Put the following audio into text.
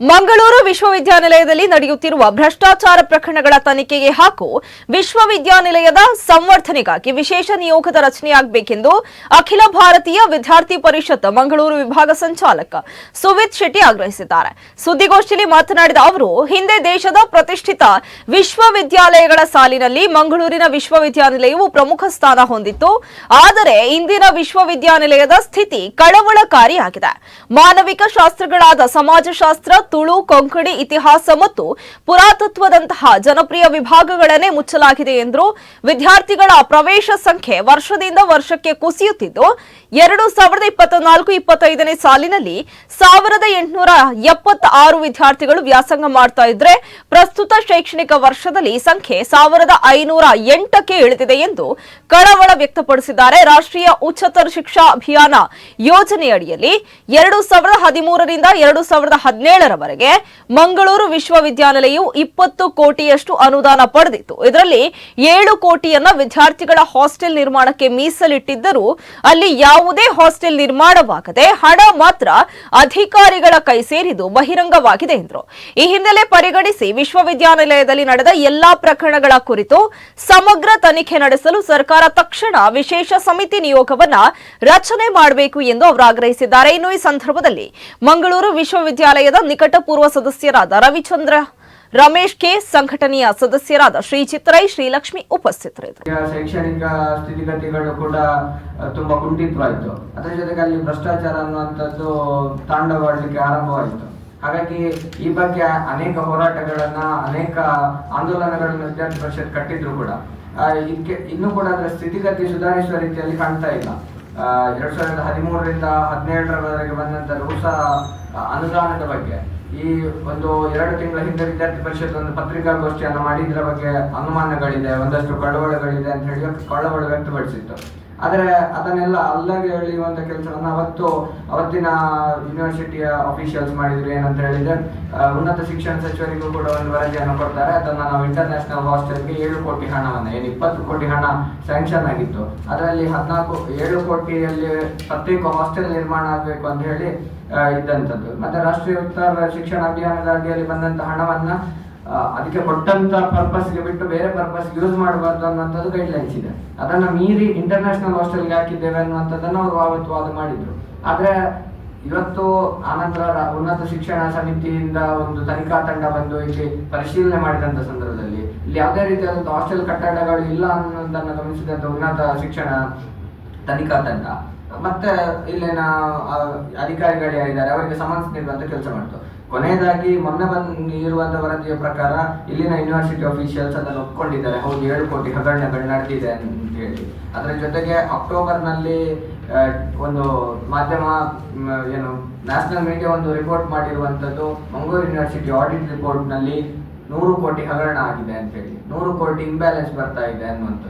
ಮಂಗಳೂರು ವಿಶ್ವವಿದ್ಯಾನಿಲಯದಲ್ಲಿ ನಡೆಯುತ್ತಿರುವ ಭ್ರಷ್ಟಾಚಾರ ಪ್ರಕರಣಗಳ ತನಿಖೆಗೆ ಹಾಗೂ ವಿಶ್ವವಿದ್ಯಾನಿಲಯದ ಸಂವರ್ಧನೆಗಾಗಿ ವಿಶೇಷ ನಿಯೋಗದ ರಚನೆಯಾಗಬೇಕೆಂದು ಅಖಿಲ ಭಾರತೀಯ ವಿದ್ಯಾರ್ಥಿ ಪರಿಷತ್ ಮಂಗಳೂರು ವಿಭಾಗ ಸಂಚಾಲಕ ಸುವಿತ್ ಶೆಟ್ಟಿ ಆಗ್ರಹಿಸಿದ್ದಾರೆ. ಸುದ್ದಿಗೋಷ್ಠಿಯಲ್ಲಿ ಮಾತನಾಡಿದ ಅವರು, ಹಿಂದೆ ದೇಶದ ಪ್ರತಿಷ್ಠಿತ ವಿಶ್ವವಿದ್ಯಾಲಯಗಳ ಸಾಲಿನಲ್ಲಿ ಮಂಗಳೂರಿನ ವಿಶ್ವವಿದ್ಯಾನಿಲಯವು ಪ್ರಮುಖ ಸ್ಥಾನ ಹೊಂದಿತ್ತು. ಆದರೆ ಇಂದಿನ ವಿಶ್ವವಿದ್ಯಾನಿಲಯದ ಸ್ಥಿತಿ ಕಳವಳಕಾರಿಯಾಗಿದೆ. ಮಾನವಿಕ ಶಾಸ್ತ್ರಗಳಾದ ಸಮಾಜಶಾಸ್ತ್ರ, ತುಳು, ಕೊಂಕಣಿ, ಇತಿಹಾಸ ಮತ್ತು ಪುರಾತತ್ವದಂತಹ ಜನಪ್ರಿಯ ವಿಭಾಗಗಳನ್ನೇ ಮುಚ್ಚಲಾಗಿದೆ ಎಂದರು. ವಿದ್ಯಾರ್ಥಿಗಳ ಪ್ರವೇಶ ಸಂಖ್ಯೆ ವರ್ಷದಿಂದ ವರ್ಷಕ್ಕೆ ಕುಸಿಯುತ್ತಿದ್ದು 2024-25ನೇ ಸಾಲಿನಲ್ಲಿ 1876 ವಿದ್ಯಾರ್ಥಿಗಳು ವ್ಯಾಸಂಗ ಮಾಡ್ತಾ ಇದ್ರೆ ಪ್ರಸ್ತುತ ಶೈಕ್ಷಣಿಕ ವರ್ಷದಲ್ಲಿ ಸಂಖ್ಯೆ 1508ಕ್ಕೆ ಇಳಿದಿದೆ ಎಂದು ಕಳವಳ ವ್ಯಕ್ತಪಡಿಸಿದ್ದಾರೆ. ರಾಷ್ಟ್ರೀಯ ಉಚ್ಚತರ ಶಿಕ್ಷಾ ಅಭಿಯಾನ ಯೋಜನೆಯಡಿಯಲ್ಲಿ 2013ರಿಂದ 2017ರವರೆಗೆ ಮಂಗಳೂರು ವಿಶ್ವವಿದ್ಯಾನಿಲಯವು 20 ಕೋಟಿಯಷ್ಟು ಅನುದಾನ ಪಡೆದಿತ್ತು. ಇದರಲ್ಲಿ 7 ಕೋಟಿಯನ್ನ ವಿದ್ಯಾರ್ಥಿಗಳ ಹಾಸ್ಟೆಲ್ ನಿರ್ಮಾಣಕ್ಕೆ ಮೀಸಲಿಟ್ಟಿದ್ದರೂ ಅಲ್ಲಿ ಯಾವುದೇ ಹಾಸ್ಟೆಲ್ ನಿರ್ಮಾಣವಾಗದೆ ಹಣ ಮಾತ್ರ ಅಧಿಕಾರಿಗಳ ಕೈ ಸೇರಿದ್ದು ಬಹಿರಂಗವಾಗಿದೆ ಎಂದರು. ಈ ಹಿನ್ನೆಲೆ ಪರಿಗಣಿಸಿ ವಿಶ್ವವಿದ್ಯಾನಿಲಯದಲ್ಲಿ ನಡೆದ ಎಲ್ಲಾ ಪ್ರಕರಣಗಳ ಕುರಿತು ಸಮಗ್ರ ತನಿಖೆ ನಡೆಸಲು ಸರ್ಕಾರ ತಕ್ಷಣ ವಿಶೇಷ ಸಮಿತಿ ನಿಯೋಗವನ್ನ ರಚನೆ ಮಾಡಬೇಕು ಎಂದು ಅವರು ಆಗ್ರಹಿಸಿದ್ದಾರೆ. ಇನ್ನು ಈ ಸಂದರ್ಭದಲ್ಲಿ ಮಂಗಳೂರು ವಿಶ್ವವಿದ್ಯಾಲಯದ ನಿಕಟಪೂರ್ವ ಸದಸ್ಯರಾದ ರವಿಚಂದ್ರ, ರಮೇಶ್ ಕೆ, ಸಂಘಟನೆಯ ಸದಸ್ಯರಾದ ಶ್ರೀ ಚಿತ್ರೈ, ಶ್ರೀಲಕ್ಷ್ಮಿ ಉಪಸ್ಥಿತರಿದ್ದರು. ಶೈಕ್ಷಣಿಕ ಸ್ಥಿತಿಗತಿಗಳು ಕೂಡ ತುಂಬಾ ಕುಂಠಿತವಾಯಿತು. ಅದರ ಜೊತೆಗೆ ಅಲ್ಲಿ ಭ್ರಷ್ಟಾಚಾರ ಅನ್ನುವಂಥದ್ದು ತಾಂಡವವಾಡಲಿಕ್ಕೆ ಆರಂಭವಾಯಿತು. ಹಾಗಾಗಿ ಈ ಬಗ್ಗೆ ಅನೇಕ ಹೋರಾಟಗಳನ್ನ, ಅನೇಕ ಆಂದೋಲನಗಳನ್ನು ವಿದ್ಯಾರ್ಥಿ ಪರಿಷತ್ ಕಟ್ಟಿದ್ರು ಕೂಡ ಇದಕ್ಕೆ ಇನ್ನೂ ಕೂಡ ಅದರ ಸ್ಥಿತಿಗತಿ ಸುಧಾರಿಸುವ ರೀತಿಯಲ್ಲಿ ಕಾಣ್ತಾ ಇಲ್ಲ. 2013ರಿಂದ 2017ರವರೆಗೆ ಬಂದಂತ ಹೊಸ ಅನುದಾನದ ಬಗ್ಗೆ ಈ ಒಂದು 2 ತಿಂಗಳ ಹಿಂದೆ ವಿದ್ಯಾರ್ಥಿ ಪರಿಷತ್ ಒಂದು ಪತ್ರಿಕಾಗೋಷ್ಠಿಯನ್ನು ಮಾಡಿ ಇದರ ಬಗ್ಗೆ ಅನುಮಾನಗಳಿದೆ, ಒಂದಷ್ಟು ಕಳವಳಗಳಿದೆ ಅಂತ ಹೇಳಿ ಕಳವಳ ವ್ಯಕ್ತಪಡಿಸಿತ್ತು. ಆದರೆ ಅದನ್ನೆಲ್ಲ ಅಲ್ಲಗೆ ಎಳೆಯುವಂತ ಕೆಲಸವನ್ನು ಅವತ್ತಿನ ಯೂನಿವರ್ಸಿಟಿಯ ಅಫಿಷಿಯಲ್ಸ್ ಮಾಡಿದ್ರು. ಏನಂತ ಹೇಳಿದ್ರೆ, ಉನ್ನತ ಶಿಕ್ಷಣ ಸಚಿವರಿಗೂ ಕೂಡ ಒಂದು ವರದಿಯನ್ನು ಕೊಡ್ತಾರೆ. ಅದನ್ನ ನಾವು ಇಂಟರ್ನ್ಯಾಷನಲ್ ಹಾಸ್ಟೆಲ್ಗೆ 7 ಕೋಟಿ ಹಣವನ್ನು, 20 ಕೋಟಿ ಹಣ ಸ್ಯಾಂಕ್ಷನ್ ಆಗಿತ್ತು. ಅದರಲ್ಲಿ 7 ಕೋಟಿಯಲ್ಲಿ ಪ್ರತ್ಯೇಕ ಹಾಸ್ಟೆಲ್ ನಿರ್ಮಾಣ ಆಗಬೇಕು ಅಂತ ಹೇಳಿ ಇದ್ದಂಥದ್ದು. ಮತ್ತೆ ರಾಷ್ಟ್ರೀಯ ಉತ್ತರ ಶಿಕ್ಷಣ ಅಭಿಯಾನದ ಅಡಿಯಲ್ಲಿ ಬಂದಂತ ಹಣವನ್ನ ಅದಕ್ಕೆ ಕೊಟ್ಟಂತ ಪರ್ಪಸ್ಗೆ ಬಿಟ್ಟು ಬೇರೆ ಪರ್ಪಸ್ ಯೂಸ್ ಮಾಡಬಾರ್ದು ಅನ್ನುವಂಥದ್ದು ಗೈಡ್ಲೈನ್ಸ್ ಇದೆ. ಅದನ್ನ ಮೀರಿ ಇಂಟರ್ನ್ಯಾಷನಲ್ ಹಾಸ್ಟೆಲ್ಗೆ ಹಾಕಿದ್ದೇವೆ ಅನ್ನುವಂಥದ್ದನ್ನು ಅವರು ಆವತ್ತು ವಾದ ಮಾಡಿದ್ರು. ಆದ್ರೆ ಇವತ್ತು ಆನಂತರ ಉನ್ನತ ಶಿಕ್ಷಣ ಸಮಿತಿಯಿಂದ ಒಂದು ತನಿಖಾ ತಂಡ ಬಂದು ಇಲ್ಲಿ ಪರಿಶೀಲನೆ ಮಾಡಿದಂತ ಸಂದರ್ಭದಲ್ಲಿ ಇಲ್ಲಿ ಯಾವುದೇ ರೀತಿಯಾದಂತಹ ಹಾಸ್ಟೆಲ್ ಕಟ್ಟಡಗಳು ಇಲ್ಲ ಅನ್ನೋದನ್ನ ಗಮನಿಸಿದಂತ ಉನ್ನತ ಶಿಕ್ಷಣ ತನಿಖಾ ತಂಡ ಮತ್ತೆ ಇಲ್ಲಿನ ಅಧಿಕಾರಿಗಳು ಯಾರಿದ್ದಾರೆ ಅವರಿಗೆ ಸಮನ್ಸ್ ನೀಡುವಂತ ಕೆಲಸ ಮಾಡ್ತು. ಕೊನೆಯದಾಗಿ ಮೊನ್ನೆ ಇರುವಂತಹ ವರದಿಯ ಪ್ರಕಾರ ಇಲ್ಲಿನ ಯೂನಿವರ್ಸಿಟಿ ಅಫಿಷಿಯಲ್ಸ್ ಅದನ್ನು ಒಪ್ಕೊಂಡಿದ್ದಾರೆ. ಹೌದು, 7 ಕೋಟಿ ಹಗರಣಗಳು ನಡೆದಿದೆ ಅಂತ ಹೇಳಿ. ಅದರ ಜೊತೆಗೆ ಅಕ್ಟೋಬರ್ನಲ್ಲಿ ಒಂದು ಮಾಧ್ಯಮ ನ್ಯಾಷನಲ್ ಮೀಡಿಯಾ ಒಂದು ರಿಪೋರ್ಟ್ ಮಾಡಿರುವಂತದ್ದು, ಮಂಗಳೂರು ಯೂನಿವರ್ಸಿಟಿ ಆಡಿಟ್ ರಿಪೋರ್ಟ್ ನಲ್ಲಿ 100 ಕೋಟಿ ಹಗರಣ ಆಗಿದೆ ಅಂತ ಹೇಳಿ, 100 ಕೋಟಿ ಇಂಬ್ಯಾಲೆನ್ಸ್ ಬರ್ತಾ ಇದೆ ಅನ್ನುವಂಥದ್ದು.